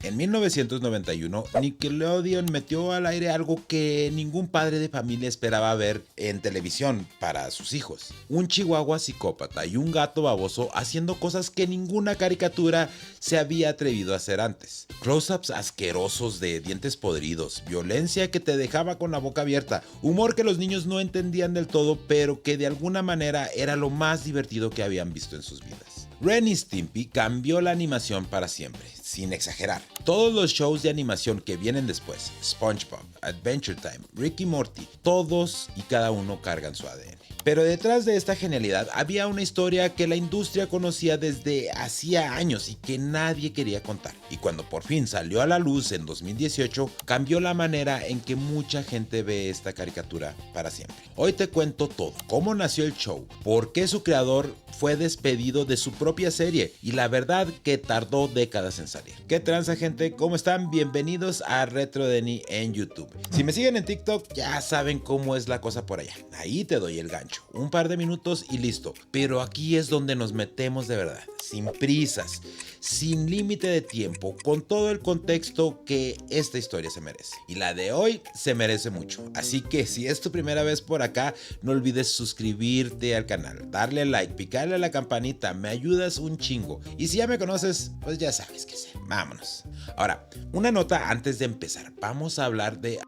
En 1991, Nickelodeon metió al aire algo que ningún padre de familia esperaba ver en televisión para sus hijos. Un chihuahua psicópata y un gato baboso haciendo cosas que ninguna caricatura se había atrevido a hacer antes. Close-ups asquerosos de dientes podridos, violencia que te dejaba con la boca abierta, humor que los niños no entendían del todo, pero que de alguna manera era lo más divertido que habían visto en sus vidas. Ren y Stimpy cambió la animación para siempre, sin exagerar. Todos los shows de animación que vienen después, SpongeBob, Adventure Time, Rick y Morty, todos y cada uno cargan su ADN. Pero detrás de esta genialidad había una historia que la industria conocía desde hacía años y que nadie quería contar. Y cuando por fin salió a la luz en 2018, cambió la manera en que mucha gente ve esta caricatura para siempre. Hoy te cuento todo, cómo nació el show, por qué su creador fue despedido de su propia serie y la verdad que tardó décadas en salir. ¿Qué tranza, gente? ¿Cómo están? Bienvenidos a Retro Denny en YouTube. Si me siguen en TikTok ya saben cómo es la cosa por allá. Ahí te doy el gancho. Un par de minutos y listo. Pero aquí es donde nos metemos de verdad, sin prisas, sin límite de tiempo, con todo el contexto que esta historia se merece. Y la de hoy se merece mucho. Así que si es tu primera vez por acá, no olvides suscribirte al canal, darle like, picarle a la campanita, me ayudas un chingo. Y si ya me conoces, pues ya sabes qué hacer. Vámonos. Ahora, una nota antes de empezar. Vamos a hablar de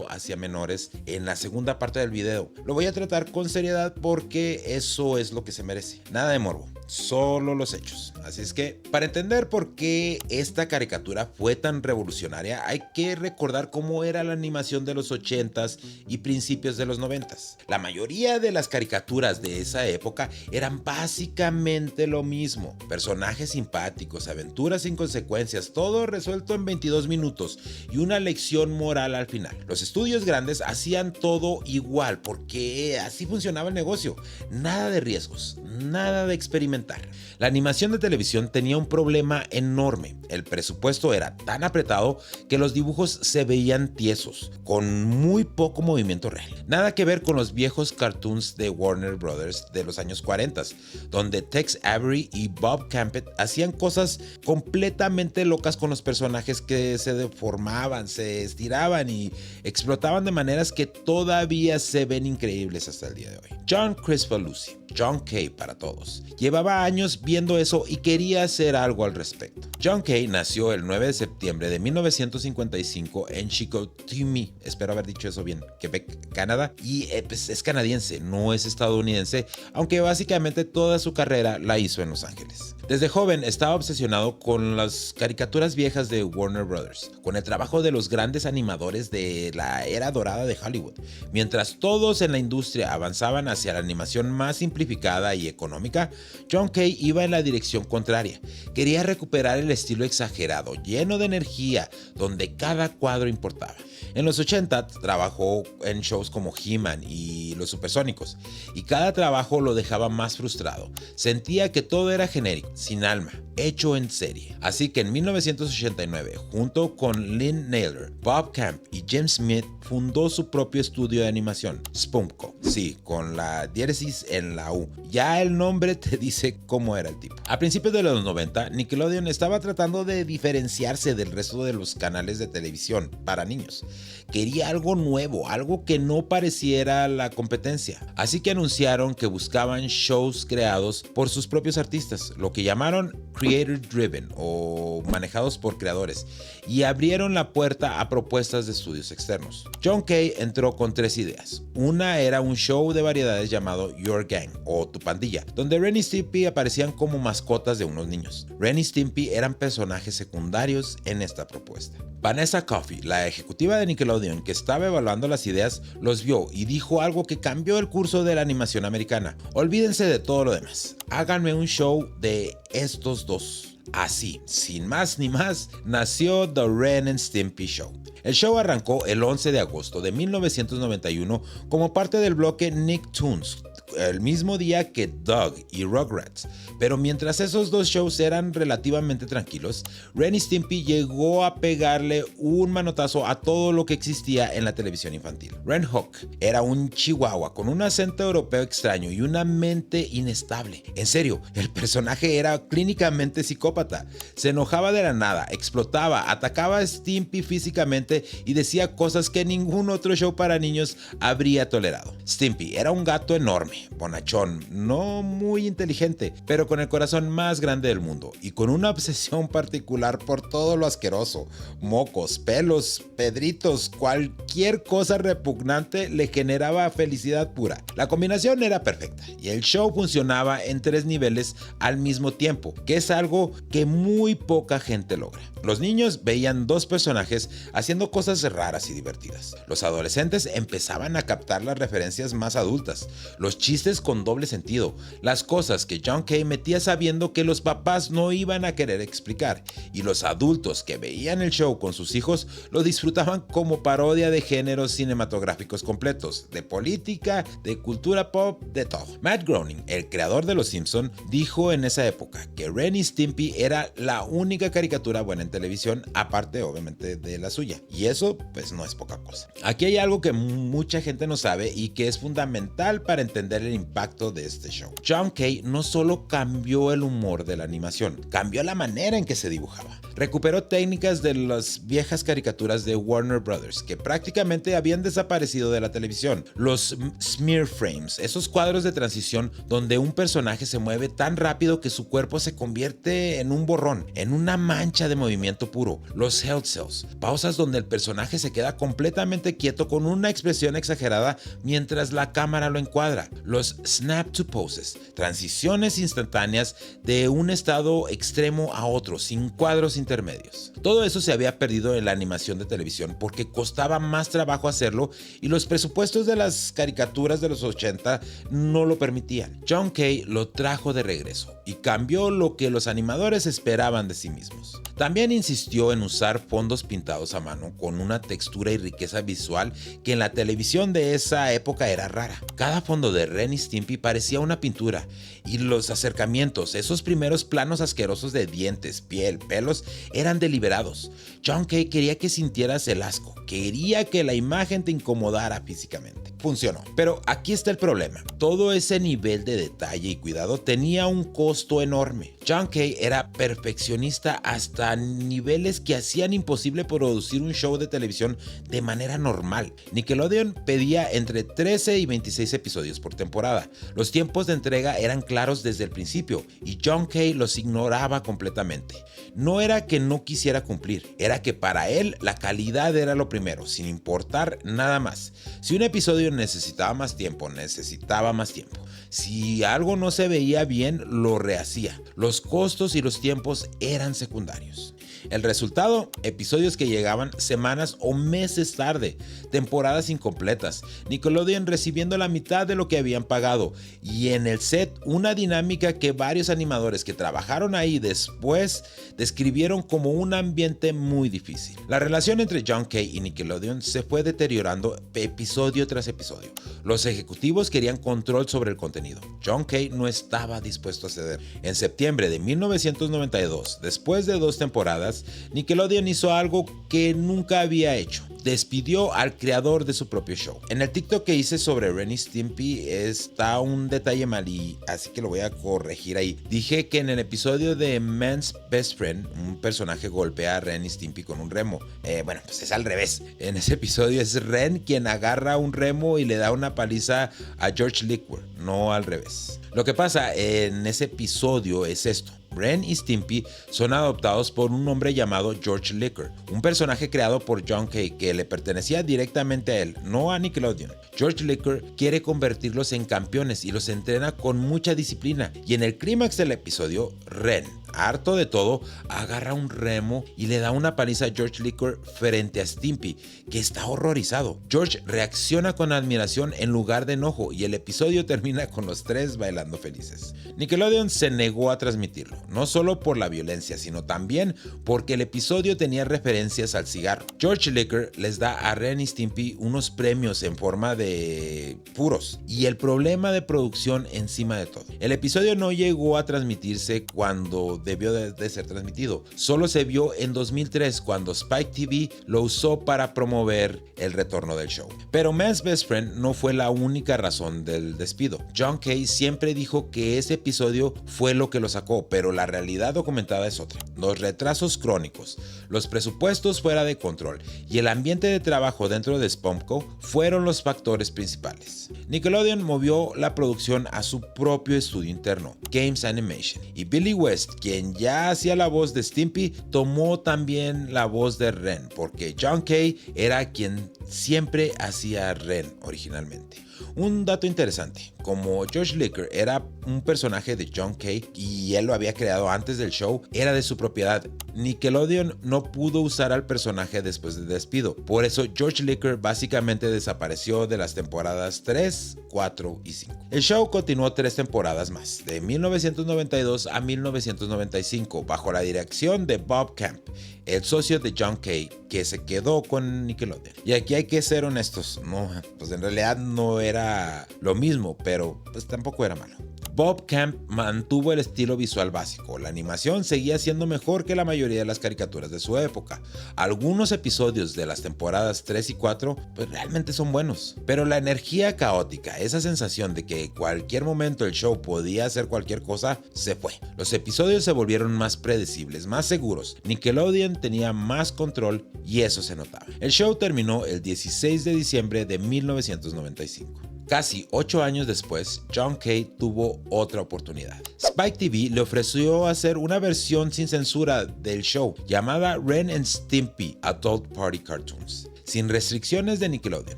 hacia menores en la segunda parte del video. Lo voy a tratar con seriedad porque eso es lo que se merece. Nada de morbo, solo los hechos. Así es que, para entender por qué esta caricatura fue tan revolucionaria, hay que recordar cómo era la animación de los 80s y principios de los 90s. La mayoría de las caricaturas de esa época eran básicamente lo mismo. Personajes simpáticos, aventuras sin consecuencias, todo resuelto en 22 minutos y una lección moral al final. Los estudios grandes hacían todo igual porque así funcionaba el negocio. Nada de riesgos, nada de experimentar. La animación de televisión tenía un problema enorme. El presupuesto era tan apretado que los dibujos se veían tiesos, con muy poco movimiento real. Nada que ver con los viejos cartoons de Warner Brothers de los años 40, donde Tex Avery y Bob Campbell hacían cosas completamente locas con los personajes que se deformaban, se estiraban y explotaban de maneras que todavía se ven increíbles hasta el día de hoy. John Kricfalusi, John K para todos, llevaba años viendo eso y quería hacer algo al respecto. John K nació el 9 de septiembre de 1955 en Chicoutimi, espero haber dicho eso bien, Quebec, Canadá, y pues es canadiense, no es estadounidense, aunque básicamente toda su carrera la hizo en Los Ángeles. Desde joven estaba obsesionado con las caricaturas viejas de Warner Brothers, con el trabajo de los grandes animadores de la era dorada de Hollywood. Mientras todos en la industria avanzaban hacia la animación más simplificada y económica, John K iba en la dirección contraria. Quería recuperar el estilo exagerado, lleno de energía, donde cada cuadro importaba. En los 80 trabajó en shows como He-Man y Los Supersónicos, y cada trabajo lo dejaba más frustrado. Sentía que todo era genérico, sin alma, hecho en serie. Así que en 1989, junto con Lynn Naylor, Bob Camp y Jim Smith, fundó su propio estudio de animación, Spumco. Sí, con la diéresis en la U. Ya el nombre te dice cómo era el tipo. A principios de los 90, Nickelodeon estaba tratando de diferenciarse del resto de los canales de televisión para niños. Quería algo nuevo, algo que no pareciera la competencia. Así que anunciaron que buscaban shows creados por sus propios artistas, lo que llamaron Creator Driven o manejados por creadores, y abrieron la puerta a propuestas de estudios externos. John K entró con 3 ideas. Una era un show de variedades llamado Your Gang o Tu Pandilla, donde Ren y Stimpy aparecían como mascotas de unos niños. Ren y Stimpy eran personajes secundarios en esta propuesta. Vanessa Coffey, la ejecutiva de Nickelodeon que estaba evaluando las ideas, los vio y dijo algo que cambió el curso de la animación americana. Olvídense de todo lo demás. Háganme un show de estos dos. Así, sin más ni más, nació The Ren and Stimpy Show. El show arrancó el 11 de agosto de 1991 como parte del bloque Nicktoons, el mismo día que Doug y Rugrats. Pero mientras esos dos shows eran relativamente tranquilos, Ren y Stimpy llegó a pegarle un manotazo a todo lo que existía en la televisión infantil. Ren Hook era un chihuahua con un acento europeo extraño y una mente inestable. En serio, el personaje era clínicamente psicópata. Se enojaba de la nada, explotaba, atacaba a Stimpy físicamente y decía cosas que ningún otro show para niños habría tolerado. Stimpy era un gato enorme, bonachón, no muy inteligente, pero con el corazón más grande del mundo y con una obsesión particular por todo lo asqueroso. Mocos, pelos, pedritos, cualquier cosa repugnante le generaba felicidad pura. La combinación era perfecta y el show funcionaba en 3 niveles al mismo tiempo, que es algo que muy poca gente logra. Los niños veían 2 personajes haciendo cosas raras y divertidas. Los adolescentes empezaban a captar las referencias más adultas, los chistes con doble sentido, las cosas que John Kay metía sabiendo que los papás no iban a querer explicar, y los adultos que veían el show con sus hijos lo disfrutaban como parodia de géneros cinematográficos completos, de política, de cultura pop, de todo. Matt Groening, el creador de Los Simpson, dijo en esa época que Ren y Stimpy era la única caricatura buena en televisión, aparte obviamente de la suya, y eso pues no es poca cosa. Aquí hay algo que mucha gente no sabe y que es fundamental para entender el impacto de este show. John Kay no solo cambió el humor de la animación, cambió la manera en que se dibujaba. Recuperó técnicas de las viejas caricaturas de Warner Brothers que prácticamente habían desaparecido de la televisión. Los smear frames, esos cuadros de transición donde un personaje se mueve tan rápido que su cuerpo se convierte en un borrón, en una mancha de movimiento puro. Los held cells, pausas donde el personaje se queda completamente quieto con una expresión exagerada mientras la cámara lo encuadra. Los snap to poses, transiciones instantáneas de un estado extremo a otro, sin cuadros intermedios. Todo eso se había perdido en la animación de televisión porque costaba más trabajo hacerlo y los presupuestos de las caricaturas de los 80 no lo permitían. John Kay lo trajo de regreso y cambió lo que los animadores esperaban de sí mismos. También insistió en usar fondos pintados a mano con una textura y riqueza visual que en la televisión de esa época era rara. Cada fondo de Ren y Stimpy parecía una pintura y los acercamientos, esos primeros planos asquerosos de dientes, piel, pelos, eran deliberados. John Kay quería que sintieras el asco, quería que la imagen te incomodara físicamente. Funcionó. Pero aquí está el problema. Todo ese nivel de detalle y cuidado tenía un costo enorme. John Kay era perfeccionista hasta niveles que hacían imposible producir un show de televisión de manera normal. Nickelodeon pedía entre 13 y 26 episodios por temporada. Los tiempos de entrega eran claros desde el principio y John Kay los ignoraba completamente. No era que no quisiera cumplir, era que para él la calidad era lo primero, sin importar nada más. Si un episodio necesitaba más tiempo, necesitaba más tiempo. Si algo no se veía bien, lo rehacía. Los costos y los tiempos eran secundarios. El resultado, episodios que llegaban semanas o meses tarde, temporadas incompletas, Nickelodeon recibiendo la mitad de lo que habían pagado y en el set una dinámica que varios animadores que trabajaron ahí después describieron como un ambiente muy difícil. La relación entre John Kay y Nickelodeon se fue deteriorando episodio tras episodio. Los ejecutivos querían control sobre el contenido. John Kay no estaba dispuesto a ceder. En septiembre de 1992, después de 2 temporadas, Nickelodeon hizo algo que nunca había hecho. Despidió al creador de su propio show. En el TikTok que hice sobre Ren y Stimpy está un detalle mal y así que lo voy a corregir ahí. Dije que en el episodio de Man's Best Friend un personaje golpea a Ren y Stimpy con un remo. Bueno, pues es al revés. En ese episodio es Ren quien agarra un remo y le da una paliza a George Lickwer, no al revés. Lo que pasa en ese episodio es esto. Ren y Stimpy son adoptados por un hombre llamado George Lickwer, un personaje creado por John Kay que le pertenecía directamente a él, no a Nickelodeon. George Lickwer quiere convertirlos en campeones y los entrena con mucha disciplina. Y en el clímax del episodio, Ren, harto de todo, agarra un remo y le da una paliza a George Liquor frente a Stimpy, que está horrorizado. George reacciona con admiración en lugar de enojo y el episodio termina con los tres bailando felices. Nickelodeon se negó a transmitirlo, no solo por la violencia, sino también porque el episodio tenía referencias al cigarro. George Liquor les da a Ren y Stimpy unos premios en forma de puros y el problema de producción encima de todo. El episodio no llegó a transmitirse cuando debió de ser transmitido. Solo se vio en 2003 cuando Spike TV lo usó para promover el retorno del show. Pero Man's Best Friend no fue la única razón del despido. John Kay siempre dijo que ese episodio fue lo que lo sacó, pero la realidad documentada es otra. Los retrasos crónicos, los presupuestos fuera de control y el ambiente de trabajo dentro de SpumpCo fueron los factores principales. Nickelodeon movió la producción a su propio estudio interno, Games Animation, y Billy West, quien ya hacía la voz de Stimpy, tomó también la voz de Ren, porque John Kay era quien siempre hacía Ren originalmente. Un dato interesante, como George Liquor era un personaje de John Kay y él lo había creado antes del show, era de su propiedad. Nickelodeon no pudo usar al personaje después del despido, por eso George Liquor básicamente desapareció de las temporadas 3, 4 y 5. El show continuó 3 temporadas más, de 1992 a 1995, bajo la dirección de Bob Camp, el socio de John Kay, que se quedó con Nickelodeon. Y aquí hay que ser honestos, no, pues en realidad no era lo mismo, pero pues tampoco era malo. Bob Camp mantuvo el estilo visual básico, la animación seguía siendo mejor que la mayoría de las caricaturas de su época. Algunos episodios de las temporadas 3 y 4 pues realmente son buenos, pero la energía caótica, esa sensación de que en cualquier momento el show podía hacer cualquier cosa, se fue. Los episodios se volvieron más predecibles, más seguros, Nickelodeon tenía más control y eso se notaba. El show terminó el 16 de diciembre de 1995. Casi 8 años después, John Kay tuvo otra oportunidad. Spike TV le ofreció hacer una versión sin censura del show llamada Ren and Stimpy Adult Party Cartoons. Sin restricciones de Nickelodeon,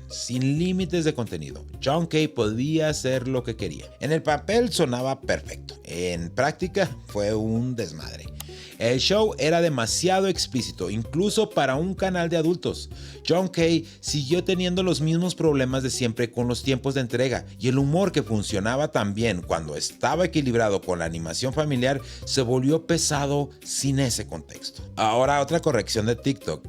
sin límites de contenido, John Kay podía hacer lo que quería. En el papel sonaba perfecto, en práctica fue un desmadre. El show era demasiado explícito, incluso para un canal de adultos. John Kay siguió teniendo los mismos problemas de siempre con los tiempos de entrega, y el humor que funcionaba tan bien cuando estaba equilibrado con la animación familiar se volvió pesado sin ese contexto. Ahora otra corrección de TikTok.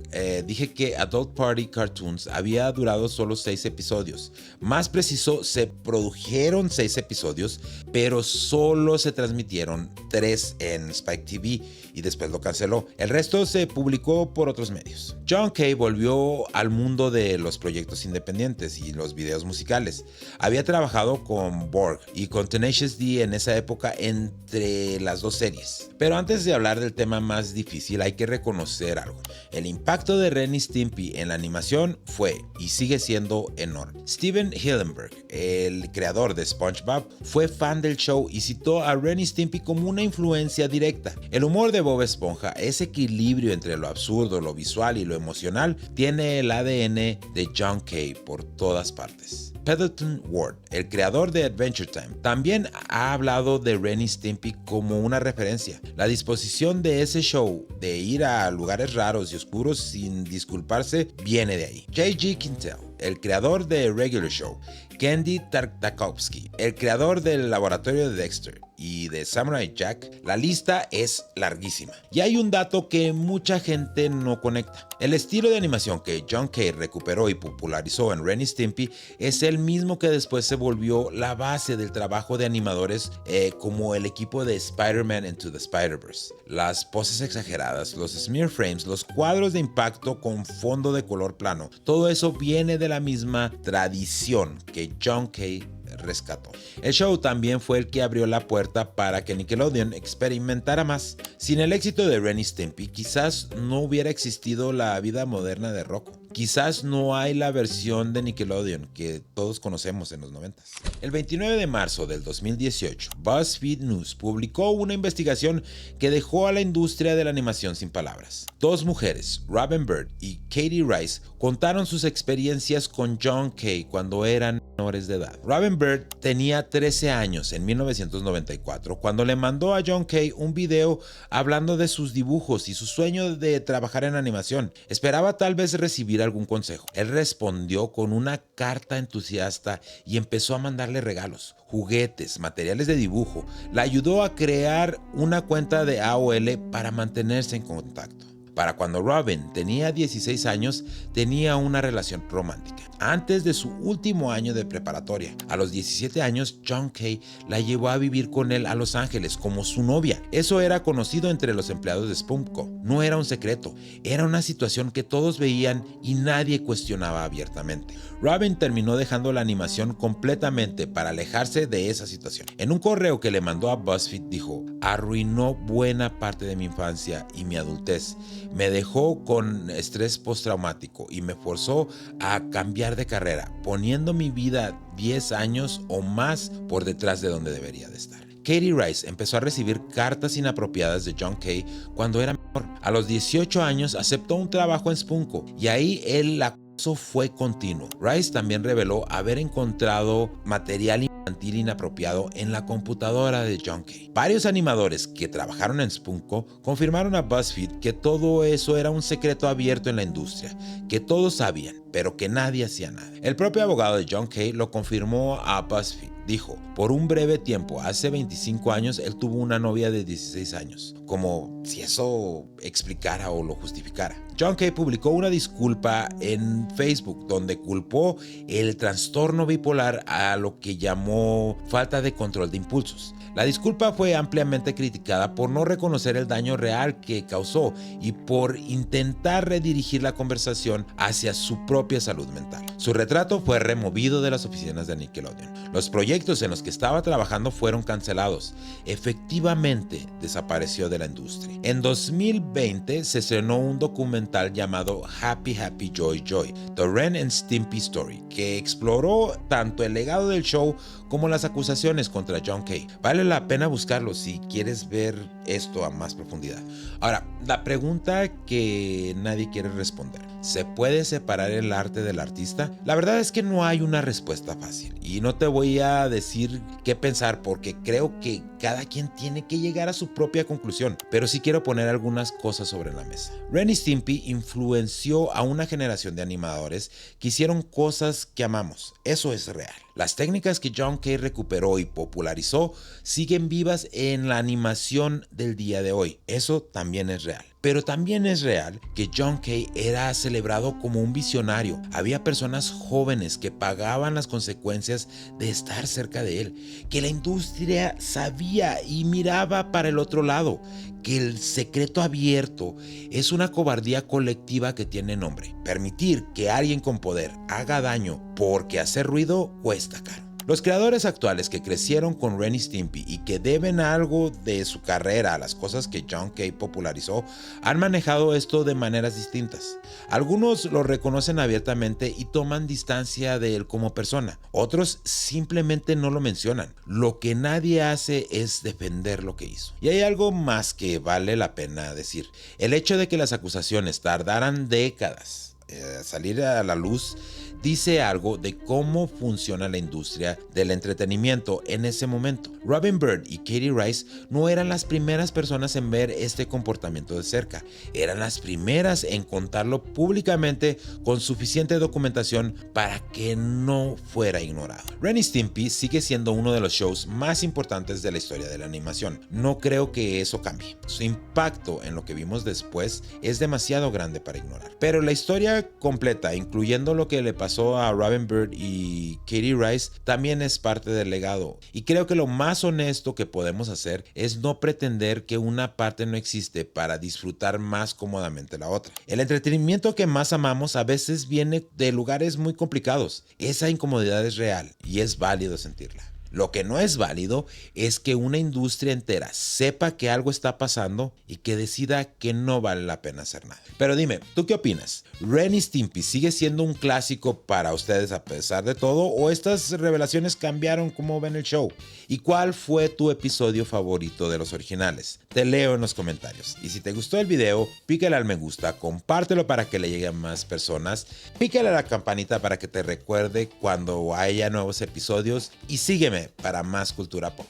Dije que Adult Party Cartoons había durado solo 6 episodios. Más preciso, se produjeron 6 episodios, pero solo se transmitieron 3 en Spike TV y después lo canceló. El resto se publicó por otros medios. John Kay volvió al mundo de los proyectos independientes y los videos musicales. Había trabajado con Borg y con Tenacious D en esa época entre las dos series. Pero antes de hablar del tema más difícil hay que reconocer algo. El impacto de Ren y Stimpy en la animación fue y sigue siendo enorme. Steven Hillenburg, el creador de SpongeBob, fue fan del show y citó a Ren y Stimpy como una influencia directa. El humor de Bob Esponja, ese equilibrio entre lo absurdo, lo visual y lo emocional, tiene el ADN de John Kay por todas partes. Pendleton Ward, el creador de Adventure Time, también ha hablado de Ren y Stimpy como una referencia. La disposición de ese show de ir a lugares raros y oscuros sin disculparse viene de ahí. J.G. Quintel, el creador de Regular Show, Genndy Tartakovsky, el creador del laboratorio de Dexter y de Samurai Jack, la lista es larguísima. Y hay un dato que mucha gente no conecta. El estilo de animación que John Kay recuperó y popularizó en Ren y Stimpy es el mismo que después se volvió la base del trabajo de animadores como el equipo de Spider-Man Into the Spider-Verse. Las poses exageradas, los smear frames, los cuadros de impacto con fondo de color plano, todo eso viene de la misma tradición que John Kay rescató. El show también fue el que abrió la puerta para que Nickelodeon experimentara más. Sin el éxito de Ren y Stimpy, quizás no hubiera existido la vida moderna de Rocko. quizás no hay la versión de Nickelodeon que todos conocemos en los 90. El 29 de marzo del 2018, BuzzFeed News publicó una investigación que dejó a la industria de la animación sin palabras. Dos mujeres, Robin Bird y Katie Rice, contaron sus experiencias con John Kay cuando eran menores de edad. Robin Bird tenía 13 años en 1994 cuando le mandó a John Kay un video hablando de sus dibujos y su sueño de trabajar en animación. Esperaba tal vez recibir algún consejo. Él respondió con una carta entusiasta y empezó a mandarle regalos, juguetes, materiales de dibujo. La ayudó a crear una cuenta de AOL para mantenerse en contacto. Para cuando Robin tenía 16 años, tenía una relación romántica. Antes de su último año de preparatoria, a los 17 años, John Kay la llevó a vivir con él a Los Ángeles como su novia. Eso era conocido entre los empleados de Spunko. No era un secreto, era una situación que todos veían y nadie cuestionaba abiertamente. Robin terminó dejando la animación completamente para alejarse de esa situación. En un correo que le mandó a BuzzFeed dijo: arruinó buena parte de mi infancia y mi adultez. Me dejó con estrés postraumático y me forzó a cambiar de carrera, poniendo mi vida 10 años o más por detrás de donde debería de estar. Katie Rice empezó a recibir cartas inapropiadas de John Kay cuando era menor. A los 18 años aceptó un trabajo en Spunko y ahí el acoso fue continuo. Rice también reveló haber encontrado material infantil inapropiado en la computadora de John Kay. Varios animadores que trabajaron en Spunko confirmaron a BuzzFeed que todo eso era un secreto abierto en la industria, que todos sabían, pero que nadie hacía nada. El propio abogado de John Kay lo confirmó a BuzzFeed. Dijo: por un breve tiempo, hace 25 años, él tuvo una novia de 16 años. Como si eso explicara o lo justificara. John Kay publicó una disculpa en Facebook donde culpó el trastorno bipolar a lo que llamó falta de control de impulsos. La disculpa fue ampliamente criticada por no reconocer el daño real que causó y por intentar redirigir la conversación hacia su propia salud mental. Su retrato fue removido de las oficinas de Nickelodeon. Los proyectos en los que estaba trabajando fueron cancelados. Efectivamente, desapareció de la industria. En 2020 se estrenó un documental llamado Happy Happy Joy Joy, The Ren and Stimpy Story, que exploró tanto el legado del show como las acusaciones contra John Kay. Vale la pena buscarlo si quieres ver esto a más profundidad. Ahora, la pregunta que nadie quiere responder: ¿se puede separar el arte del artista? La verdad es que no hay una respuesta fácil y no te voy a decir qué pensar porque creo que cada quien tiene que llegar a su propia conclusión, pero sí quiero poner algunas cosas sobre la mesa. Ren y Stimpy influenció a una generación de animadores que hicieron cosas que amamos. Eso es real. Las técnicas que John Kay recuperó y popularizó siguen vivas en la animación del día de hoy. Eso también es real. Pero también es real que John Kay era celebrado como un visionario. Había personas jóvenes que pagaban las consecuencias de estar cerca de él, que la industria sabía y miraba para el otro lado, que el secreto abierto es una cobardía colectiva que tiene nombre. Permitir que alguien con poder haga daño porque hacer ruido cuesta caro. Los creadores actuales que crecieron con Ren y Stimpy y que deben algo de su carrera a las cosas que John Kay popularizó han manejado esto de maneras distintas. Algunos lo reconocen abiertamente y toman distancia de él como persona. Otros simplemente no lo mencionan. Lo que nadie hace es defender lo que hizo. Y hay algo más que vale la pena decir. El hecho de que las acusaciones tardaran décadas salir a la luz dice algo de cómo funciona la industria del entretenimiento en ese momento. Robin Bird y Katie Rice no eran las primeras personas en ver este comportamiento de cerca, eran las primeras en contarlo públicamente con suficiente documentación para que no fuera ignorado. Ren y Stimpy sigue siendo uno de los shows más importantes de la historia de la animación. No creo que eso cambie. Su impacto en lo que vimos después es demasiado grande para ignorar. Pero la historia completa, incluyendo lo que le pasó a Robin Bird y Katie Rice, también es parte del legado. Y creo que lo más honesto que podemos hacer es no pretender que una parte no existe para disfrutar más cómodamente la otra. El entretenimiento que más amamos a veces viene de lugares muy complicados. Esa incomodidad es real y es válido sentirla. Lo que no es válido es que una industria entera sepa que algo está pasando y que decida que no vale la pena hacer nada. Pero dime, ¿tú qué opinas? ¿Ren y Stimpy sigue siendo un clásico para ustedes a pesar de todo o estas revelaciones cambiaron cómo ven el show? ¿Y cuál fue tu episodio favorito de los originales? Te leo en los comentarios. Y si te gustó el video, pícale al me gusta, compártelo para que le lleguen a más personas, pícale a la campanita para que te recuerde cuando haya nuevos episodios y sígueme para más cultura pop.